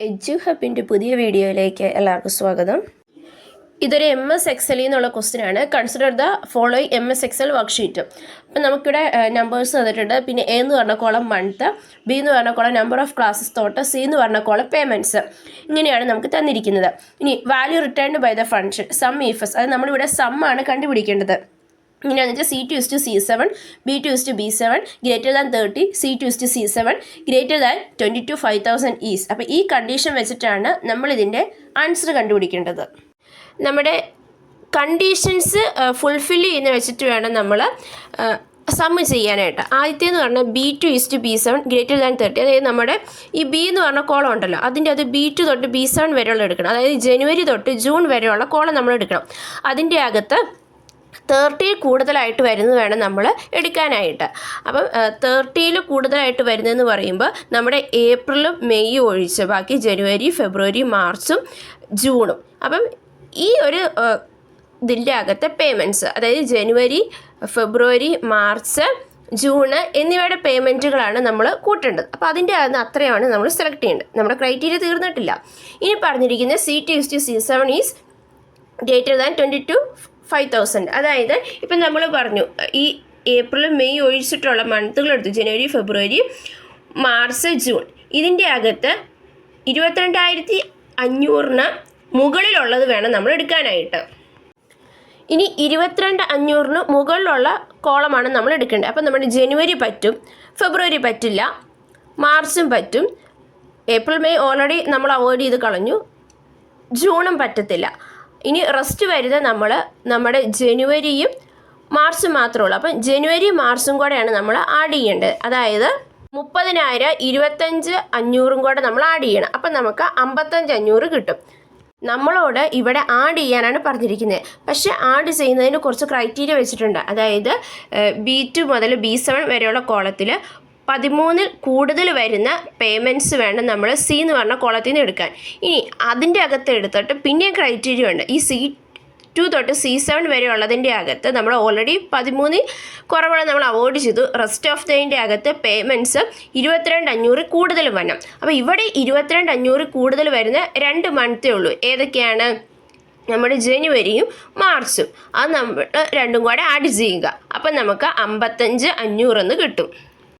എഡ്യൂഹബിൻ്റെ പുതിയ വീഡിയോയിലേക്ക് എല്ലാവർക്കും സ്വാഗതം. ഇതൊരു MS Excel എന്നുള്ള ക്വസ്റ്റ്യൻ ആണ്. Consider the following MS Excel worksheet. അപ്പം നമുക്കിവിടെ നമ്പേഴ്സ് തന്നിട്ടുണ്ട്. പിന്നെ A എന്ന് പറഞ്ഞ കോളം മന്ത്, B എന്ന് പറഞ്ഞ കോളം നമ്പർ ഓഫ് ക്ലാസ്സസ് തൊട്ട്, C എന്ന് പറഞ്ഞ കോളം പേയ്മെൻറ്റ്സ്. ഇങ്ങനെയാണ് നമുക്ക് തന്നിരിക്കുന്നത്. ഇനി value returned by the function SUMIFS, അത് നമ്മളിവിടെ സം ആണ് കണ്ടുപിടിക്കേണ്ടത്. ഇങ്ങനെയാണെന്ന് വെച്ചാൽ C2:C7, B2:B7, greater than 30, C2:C7, greater than 22 5000 is. അപ്പോൾ ഈ കണ്ടീഷൻ വെച്ചിട്ടാണ് നമ്മളിതിൻ്റെ ആൻസർ കണ്ടുപിടിക്കേണ്ടത്. നമ്മുടെ കണ്ടീഷൻസ് ഫുൾഫിൽ ചെയ്യുന്ന വെച്ചിട്ട് വേണം നമ്മൾ സമ്മ് ചെയ്യാനായിട്ട്. ആദ്യത്തേന്ന് പറഞ്ഞാൽ B2:B7, ഗ്രേറ്റർ ദാൻ 30. അതായത് നമ്മുടെ ഈ B എന്ന് പറഞ്ഞ കോളം ഉണ്ടല്ലോ, അതിൻ്റെ അത് B2 തൊട്ട് B7 വരെയുള്ള എടുക്കണം. അതായത് ജനുവരി തൊട്ട് ജൂൺ വരെയുള്ള കോളം നമ്മൾ എടുക്കണം. അതിൻ്റെ അകത്ത് 30 കൂടുതലായിട്ട് വരുന്നത് വേണം നമ്മൾ എടുക്കാനായിട്ട്. അപ്പം 30 കൂടുതലായിട്ട് വരുന്നതെന്ന് പറയുമ്പോൾ നമ്മുടെ ഏപ്രിലും മെയ്യും ഒഴിച്ച് ബാക്കി ജനുവരി, ഫെബ്രുവരി, മാർച്ചും ജൂണും. അപ്പം ഈ ഒരു ഇതിൻ്റെ അകത്തെ പേയ്മെൻറ്റ്സ്, അതായത് ജനുവരി, ഫെബ്രുവരി, മാർച്ച്, ജൂണ് എന്നിവയുടെ പേയ്മെൻറ്റുകളാണ് നമ്മൾ കൂട്ടേണ്ടത്. അപ്പോൾ അതിൻ്റെ അകത്ത് അത്രയാണ് നമ്മൾ സെലക്ട് ചെയ്യേണ്ടത്. നമ്മുടെ ക്രൈറ്റീരിയ തീർന്നിട്ടില്ല. ഇനി പറഞ്ഞിരിക്കുന്നത് C2:C7 ഈസ് ഗ്രേറ്റർ ദാൻ 22 5000. അതായത് ഇപ്പം നമ്മൾ പറഞ്ഞു ഈ ഏപ്രിൽ മെയ് ഒഴിച്ചിട്ടുള്ള മന്തുകൾ എടുത്തു, ജനുവരി, ഫെബ്രുവരി, മാർച്ച്, ജൂൺ. ഇതിൻ്റെ അകത്ത് 22,500 മുകളിലുള്ളത് വേണം നമ്മൾ എടുക്കാനായിട്ട്. ഇനി 22,500 മുകളിലുള്ള കോളമാണ് നമ്മൾ എടുക്കേണ്ടത്. അപ്പം നമ്മുടെ ജനുവരി പറ്റും, ഫെബ്രുവരി പറ്റില്ല, മാർച്ചും പറ്റും, ഏപ്രിൽ മെയ് ഓൾറെഡി നമ്മൾ അവോയ്ഡ് ചെയ്ത് കളഞ്ഞു, ജൂണും പറ്റത്തില്ല. ഇനി റെസ്റ്റ് വരുന്നത് നമ്മുടെ ജനുവരിയും മാർച്ചും മാത്രമേ ഉള്ളൂ. അപ്പം ജനുവരി മാർച്ചും കൂടെയാണ് നമ്മൾ ആഡ് ചെയ്യേണ്ടത്. അതായത് 30,000, 25,500 കൂടെ നമ്മൾ ആഡ് ചെയ്യണം. അപ്പം നമുക്ക് 55,500 കിട്ടും. നമ്മളോട് ഇവിടെ ആഡ് ചെയ്യാനാണ് പറഞ്ഞിരിക്കുന്നത്. പക്ഷേ ആഡ് ചെയ്യുന്നതിന് കുറച്ച് ക്രൈറ്റീരിയ വെച്ചിട്ടുണ്ട്. അതായത് B2 മുതൽ B7 വരെയുള്ള കോളത്തിൽ 13 കൂടുതൽ വരുന്ന പേയ്മെൻറ്റ്സ് വേണം നമ്മൾ C എന്ന് പറഞ്ഞ കോളത്തിൽ നിന്ന് എടുക്കാൻ. ഇനി അതിൻ്റെ അകത്ത് എടുത്തിട്ട് പിന്നെയും ക്രൈറ്റീരിയ ഉണ്ട്. ഈ C2 തൊട്ട് C7 വരെ ഉള്ളതിൻ്റെ അകത്ത് നമ്മൾ ഓൾറെഡി 13 കുറവുള്ള നമ്മൾ അവോയ്ഡ് ചെയ്തു. റെസ്റ്റ് ഓഫ് ദതിൻ്റെ അകത്ത് പേയ്മെൻറ്റ്സ് 22,500 കൂടുതൽ വരണം. അപ്പോൾ ഇവിടെ 22,500 കൂടുതൽ വരുന്ന 2 മന്തേ ഉള്ളൂ. ഏതൊക്കെയാണ്? നമ്മുടെ ജനുവരിയും മാർച്ചും. അത് നമ്മൾ രണ്ടും കൂടെ ആഡ് ചെയ്യുക. അപ്പം നമുക്ക് 55,500 എന്ന് കിട്ടും.